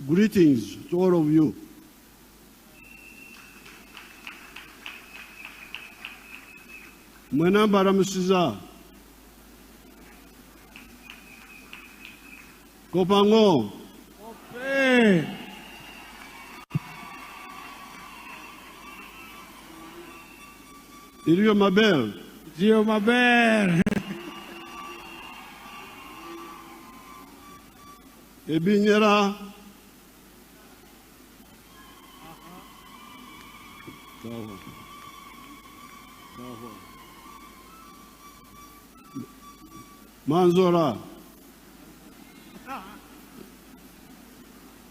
Greetings to all of you. Mwena baramusiza. Kopango. Ope. Iliyo mabel. Dio maber. Ebinyera. Manzora.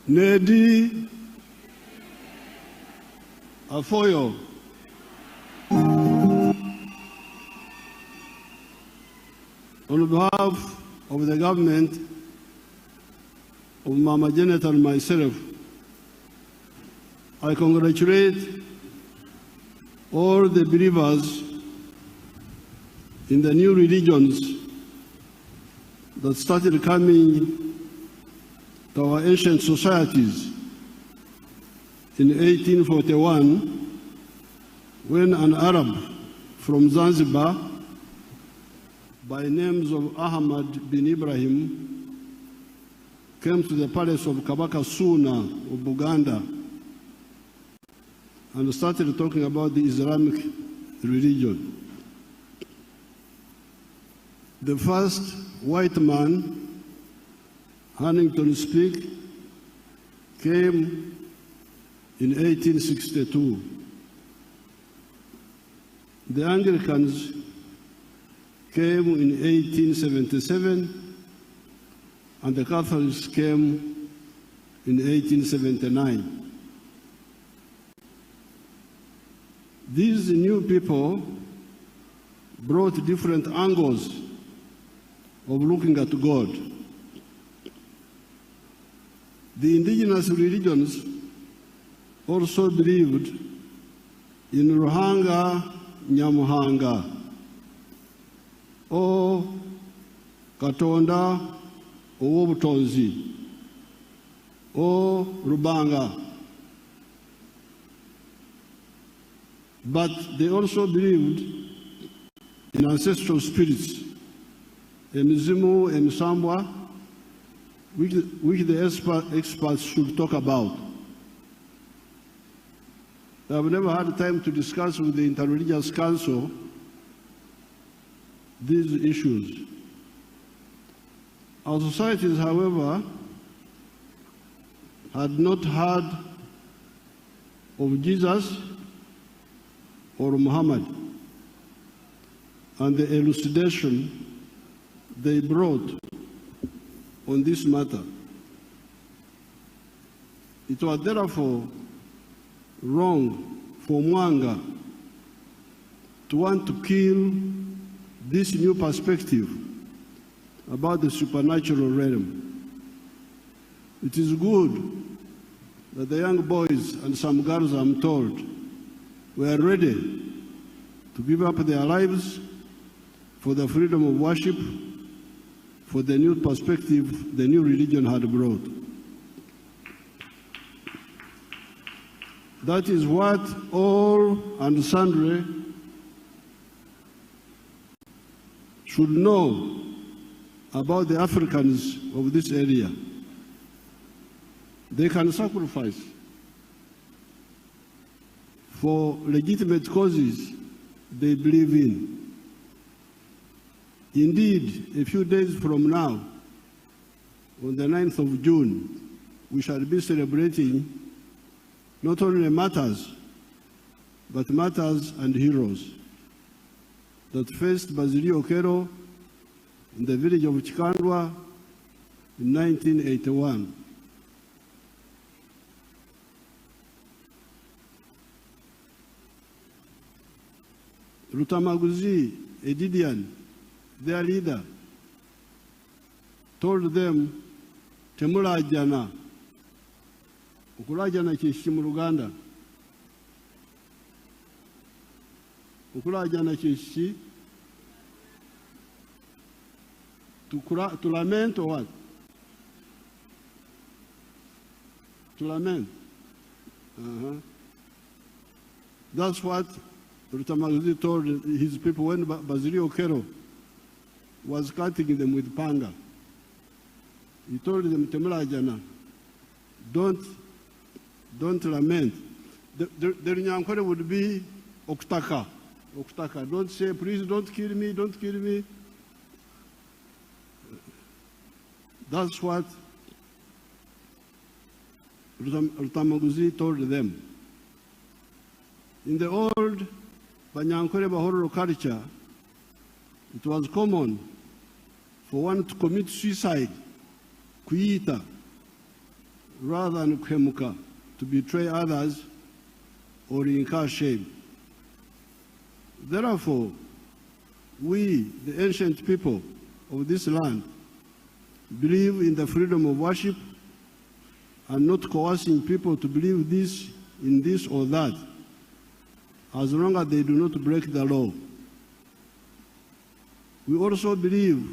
Nedi. Afoyo. On behalf of the government of Mama Janet and myself, I congratulate all the believers in the new religions that started coming to our ancient societies in 1841 when an Arab from Zanzibar by names of Ahmad bin Ibrahim came to the palace of Kabaka Suna of Uganda and started talking about the Islamic religion. The first white man, Huntington Speke, came in 1862. The Anglicans came in 1877, and the Catholics came in 1879. These new people brought different angles of looking at God. The indigenous religions also believed in Ruhanga Nyamuhanga, o Katonda owobutonzi, o Rubanga. But they also believed in ancestral spirits, Emizimu, Emisambwa, which the experts should talk about. I have never had time to discuss with the Interreligious Council these issues. Our societies, however, had not heard of Jesus or Muhammad, and the elucidation they brought on this matter. It was therefore wrong for Mwanga to want to kill this new perspective about the supernatural realm. It is good that the young boys and some girls, I'm told, were ready to give up their lives for the freedom of worship, for the new perspective the new religion had brought. That is what all and sundry should know about the Africans of this area. They can sacrifice for legitimate causes they believe in. Indeed, a few days from now, on the 9th of June, we shall be celebrating not only martyrs, but martyrs and heroes that faced Basilio Okero in the village of Chikandwa in 1981. Rutamaguzi, Edidian, their leader, told them, Temulajana, Ukulajana chishi mu Uganda. Ukulajana chishi, to lament or what? To lament. That's what Rutamaguzi told his people when Basilio Kero was cutting them with panga. He told them, Temulajana, don't lament. The Nyankore would be Oktaka. Oktaka. Don't say, please don't kill me, don't kill me. That's what Rutamaguzi told them. In the old Banyankore Bahoro culture, it was common for one to commit suicide, kuita, rather than kuhemuka, to betray others or incur shame. Therefore, we, the ancient people of this land, believe in the freedom of worship and not coercing people to believe this in this or that, as long as they do not break the law. We also believe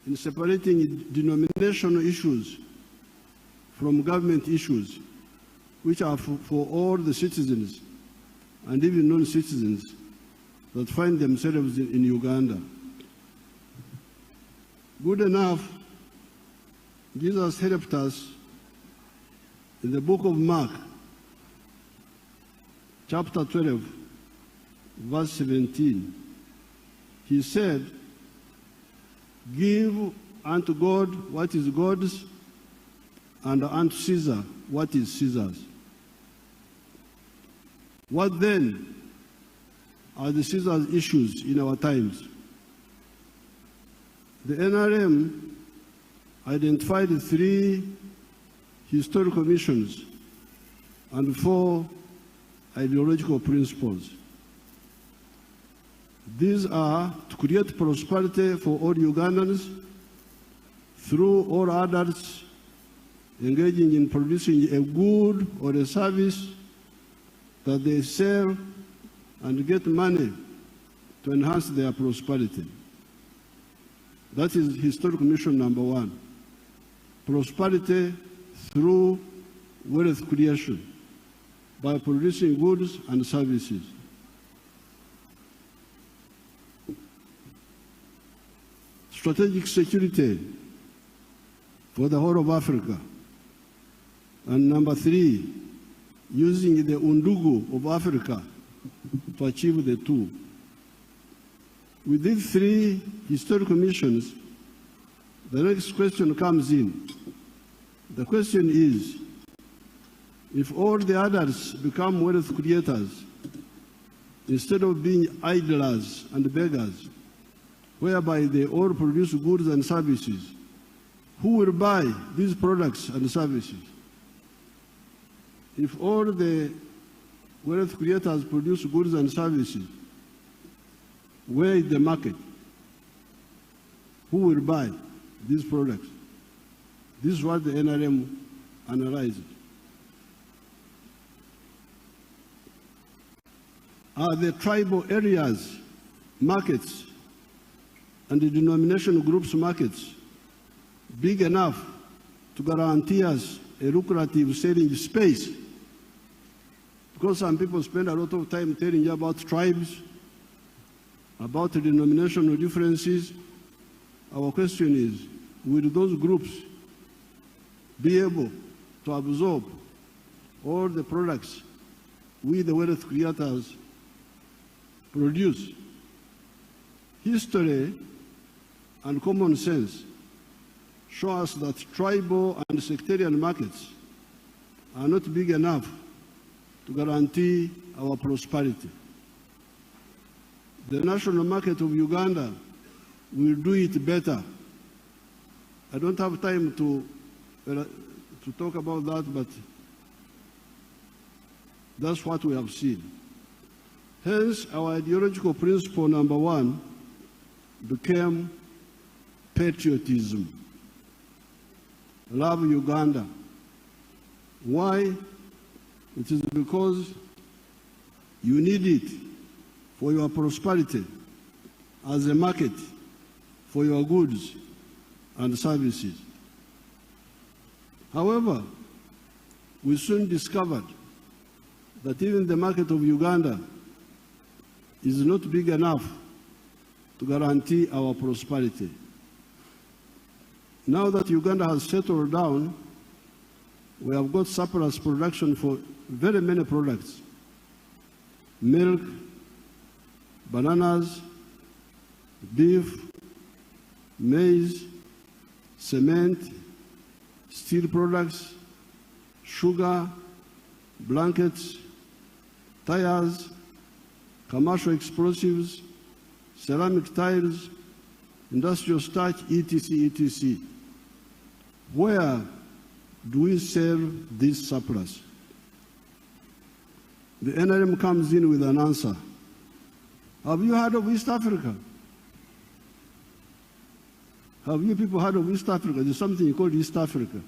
in separating denominational issues from government issues, which are for all the citizens and even non-citizens that find themselves in Uganda. Good enough, Jesus helped us in the book of Mark, chapter 12, verse 17. He said, give unto God what is God's, and unto Caesar what is Caesar's. What then are the Caesar's issues in our times? The NRM identified 3 historical missions and 4 ideological principles. These are to create prosperity for all Ugandans through all adults engaging in producing a good or a service that they sell and get money to enhance their prosperity. That is historical mission number 1. Prosperity through wealth creation by producing goods and services. Strategic security for the whole of Africa. And number 3, using the Undugu of Africa to achieve the 2. With these 3 historical missions, the next question comes in. The question is, if all the others become wealth creators, instead of being idlers and beggars, whereby they all produce goods and services, who will buy these products and services? If all the wealth creators produce goods and services, where is the market? Who will buy these products? This is what the NRM analyzed. Are the tribal areas markets and the denominational groups markets big enough to guarantee us a lucrative selling space? Because some people spend a lot of time telling you about tribes, about the denominational differences. Our question is, will those groups be able to absorb all the products we, the wealth creators, produce? History and common sense show us that tribal and sectarian markets are not big enough to guarantee our prosperity. The national market of Uganda will do it better. I don't have time to talk about that, but that's what we have seen. Hence, our ideological principle number 1 became patriotism. Love Uganda. Why? It is because you need it for your prosperity as a market for your goods and services. However, we soon discovered that even the market of Uganda is not big enough to guarantee our prosperity. Now that Uganda has settled down, we have got surplus production for very many products: milk, bananas, beef, maize, cement, steel products, sugar, blankets, tires, commercial explosives, ceramic tiles, industrial starch, etc., etc. Where do we sell this surplus? The NRM comes in with an answer. Have you heard of East Africa? Have you people heard of East Africa? There's something called East Africa.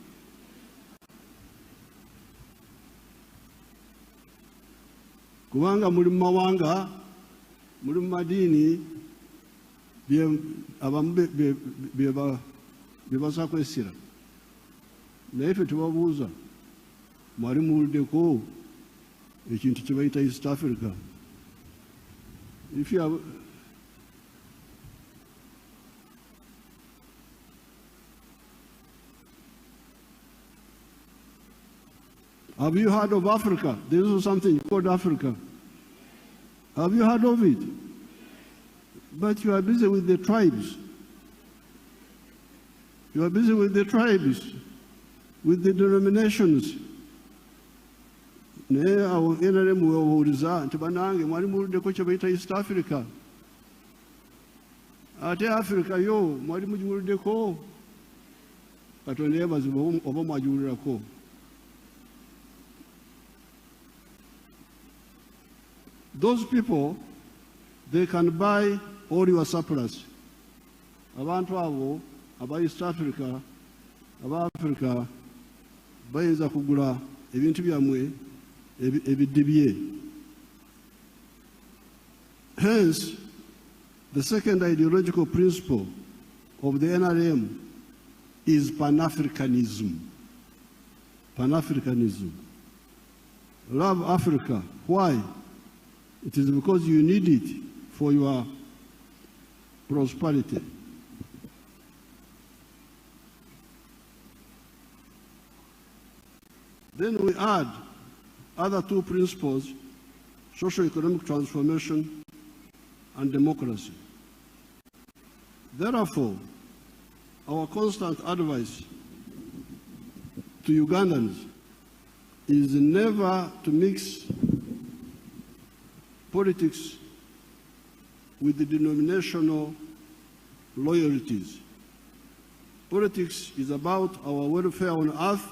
Kubanga muri mu mawanga, muri mu madini, abamu bebasa kwesira. Naye ffe tubabuuza, mwali muwuliddeko ekintu kye bayita East Africa? If you have you heard of Africa? There is something called Africa. Have you heard of it? But you are busy with the tribes. You are busy with the tribes, with the denominations. Naye awo NRM webabuuliza nti bannange mwali muwuliddeko kye bayita East Africa? Ate Africa yo mwali mugiwuliddeko? Katonda yeebazibwe oba mwagiwulirako. Those people, they can buy all your surplus. Abantu abo aba East Africa, aba Africa, bayinza kugula ebintu byammwe ebidibye. Hence, the second ideological principle of the NRM is Pan-Africanism. Pan-Africanism. Love Africa. Why? It is because you need it for your prosperity. Then we add other two principles: socio-economic transformation and democracy. Therefore, our constant advice to Ugandans is never to mix politics with the denominational loyalties. Politics is about our welfare on earth.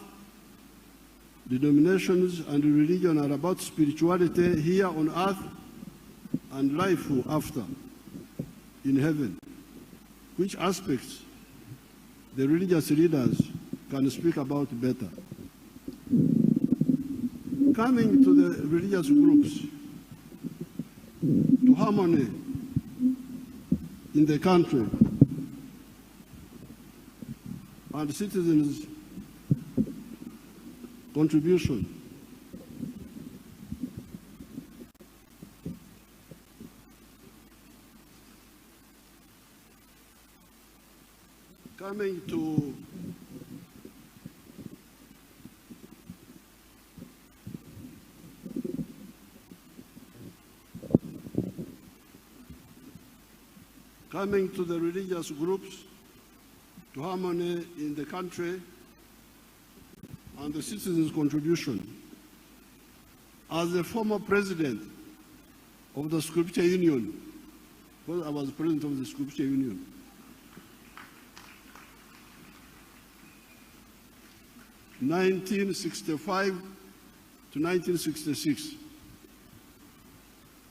Denominations and religion are about spirituality here on earth and life after, in heaven. Which aspects the religious leaders can speak about better. Coming to the religious groups, to harmony in the country and citizens' contribution. Coming to the religious groups, to harmony in the country and the citizens' contribution. As the former president of the Scripture Union, because I was president of the Scripture Union, (1965 to 1966),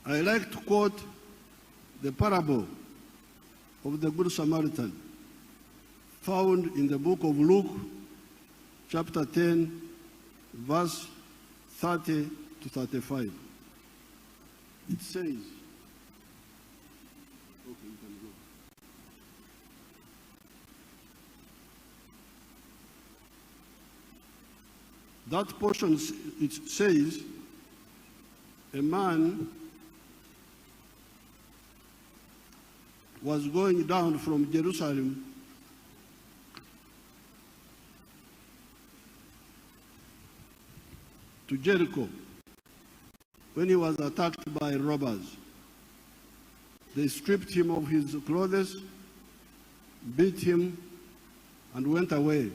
I like to quote the parable of the Good Samaritan, found in the book of Luke, chapter 10, verse 30 to 35. It says, okay, you can go. That portion, it says, a man was going down from Jerusalem to Jericho when he was attacked by robbers. They stripped him of his clothes, beat him, and went away,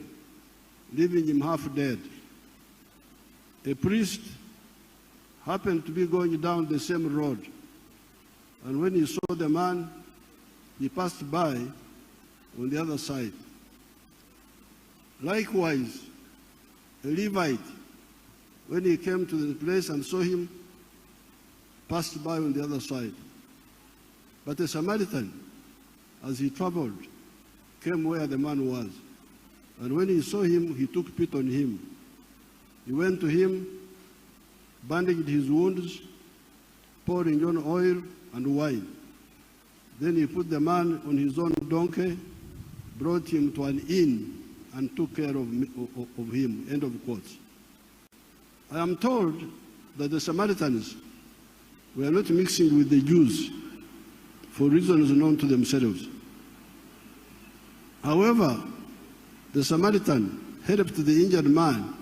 leaving him half dead. A priest happened to be going down the same road, and when he saw the man, he passed by on the other side. Likewise, a Levite, when he came to the place and saw him, passed by on the other side. But a Samaritan, as he traveled, came where the man was. And when he saw him, he took pity on him. He went to him, bandaged his wounds, pouring on oil and wine. Then he put the man on his own donkey, brought him to an inn, and took care of him. End of quotes. I am told that the Samaritans were not mixing with the Jews for reasons known to themselves. However, the Samaritan helped the injured man,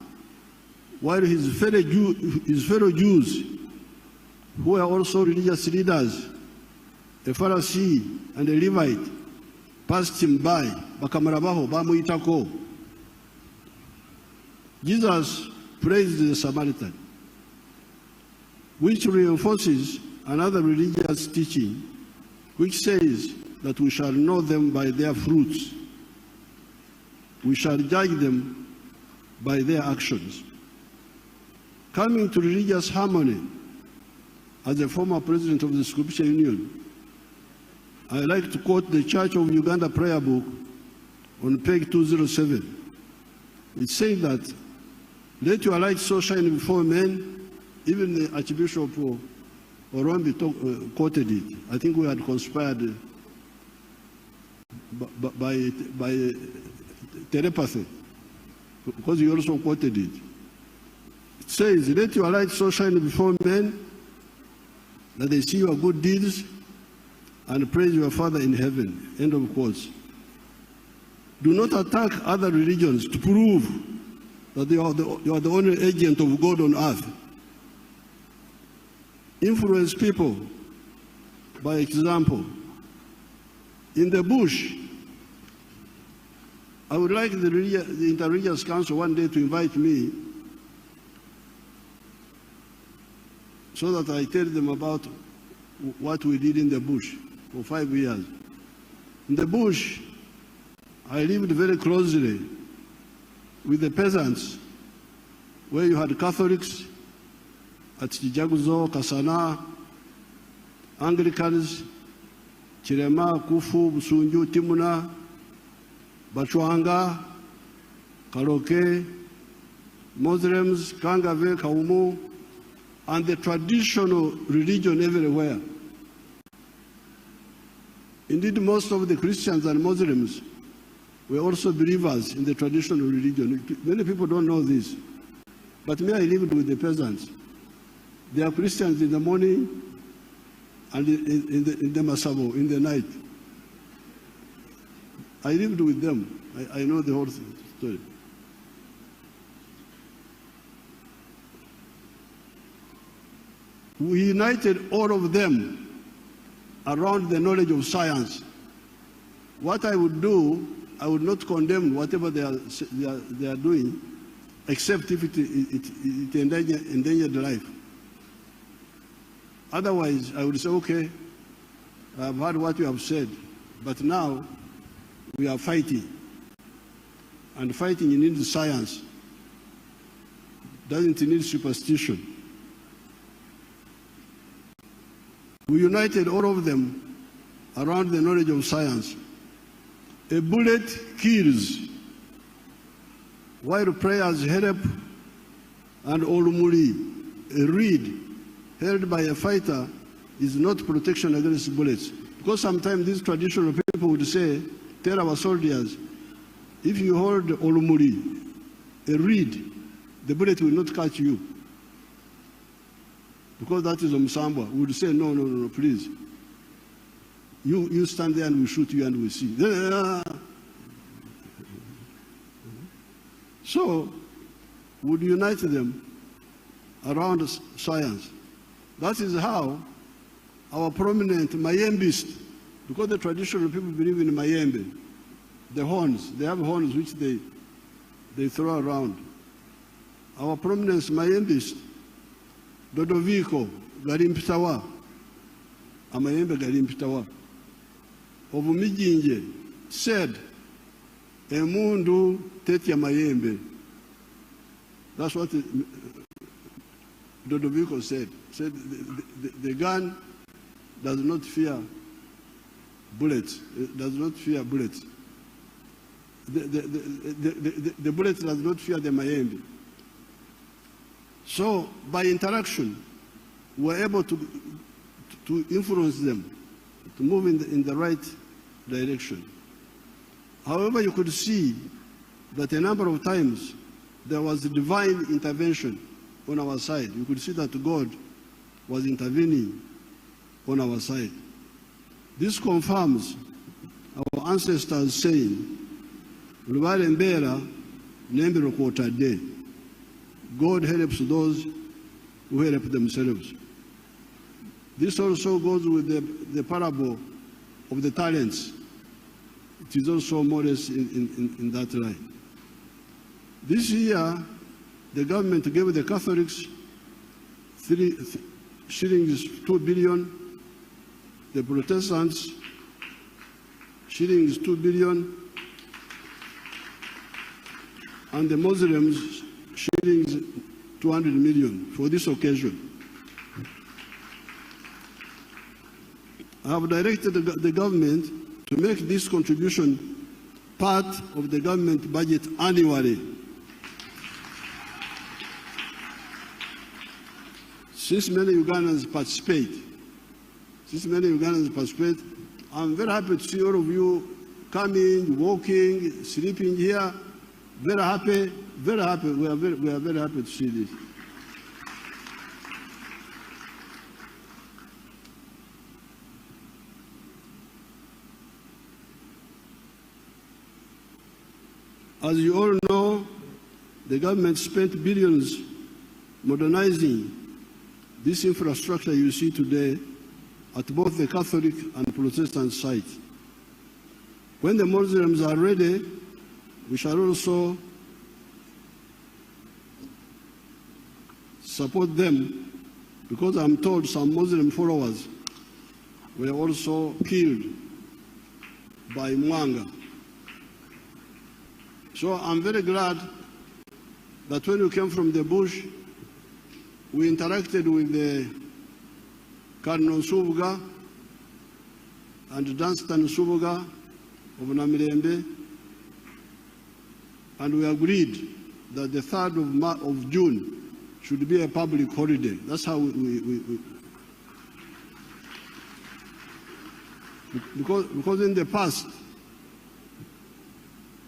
while his fellow Jews, who were also religious leaders, a Pharisee and a Levite, passed him by. Bakamarabaho, bamuyitako. Jesus praised the Samaritan, which reinforces another religious teaching, which says that we shall know them by their fruits. We shall judge them by their actions. Coming to religious harmony, as a former president of the Scripture Union, I like to quote the Church of Uganda prayer book on page 207. It says that, "Let your light so shine before men," even the Archbishop Orombi quoted it. I think we had conspired by telepathy, because he also quoted it. It says, "Let your light so shine before men that they see your good deeds and praise your Father in heaven." End of quotes. Do not attack other religions to prove that you are the only agent of God on earth. Influence people by example. In the bush, I would like the Interreligious Council one day to invite me so that I tell them about what we did in the bush for 5 years. In the bush, I lived very closely with the peasants, where you had Catholics at Chijaguzo, Kasana, Anglicans, Chirema, Kufu, Busunju, Timuna, Bachwanga, Karoke, Muslims, Kangave, Kaumu, and the traditional religion everywhere. Indeed, most of the Christians and Muslims were also believers in the traditional religion. Many people don't know this. But me, I lived with the peasants. They are Christians in the morning and in the Masabo, in the night. I lived with them. I know the whole story. We united all of them around the knowledge of science. What I would do, I would not condemn whatever they are doing, except if it endangered life. Otherwise, I would say, okay, I've heard what you have said, but now we are fighting. And fighting, you need science. Doesn't need superstition. We united all of them around the knowledge of science. A bullet kills, while prayers help, and Olumuli, a reed held by a fighter, is not protection against bullets. Because sometimes these traditional people would say, tell our soldiers, if you hold Olumuli, a reed, the bullet will not catch you. Because that is Omusambwa. We would say, no, please. You stand there and we shoot you and we see. So, we would unite them around science. That is how our prominent Mayembist, because the traditional people believe in Mayembe, the horns, they have horns which they throw around. Our prominent Mayembist, Dodoviko, Garimpitawa, Amayembe Garimpitawa, of Mijinje, said, Emundu Tetia Mayembe. That's what Dodoviko said. Said the gun does not fear bullets. It does not fear bullets. The bullet does not fear the Mayembe. So by interaction, we're able to influence them, to move in the right direction. However, you could see that a number of times there was a divine intervention on our side. You could see that God was intervening on our side. This confirms our ancestors saying, God helps those who help themselves. This also goes with the parable of the talents. It is also more or less in that line. This year, the government gave the Catholics shillings 2 billion, the Protestants shillings 2 billion, and the Muslims shillings 200 million for this occasion. I have directed the government to make this contribution part of the government budget annually. Since many Ugandans participate, I'm very happy to see all of you coming, walking, sleeping here. Very happy, very happy. We are very happy to see this. As you all know, the government spent billions modernizing this infrastructure you see today at both the Catholic and Protestant sites. When the Muslims are ready, we shall also support them, because I'm told some Muslim followers were also killed by Mwanga. So I'm very glad that when we came from the bush, we interacted with the Cardinal Subuga and Dunstan Subuga of Namirembe, and we agreed that the 3rd of June should be a public holiday. That's how because in the past,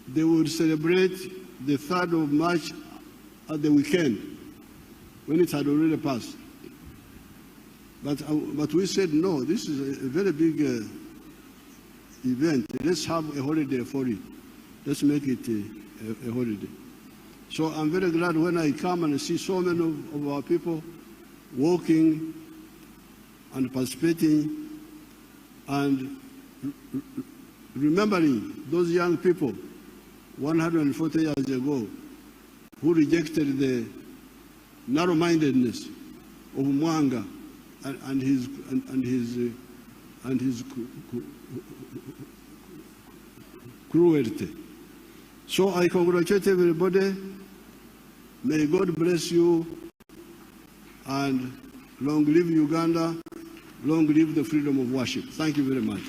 they would celebrate the 3rd of March at the weekend, when it had already passed. But we said, no, this is a very big event. Let's have a holiday for it. Let's make it a holiday. So I'm very glad when I come and see so many of our people walking and participating and remembering those young people 140 years ago who rejected the narrow-mindedness of Mwanga and his cruelty. So I congratulate everybody. May God bless you, and long live Uganda, long live the freedom of worship. Thank you very much.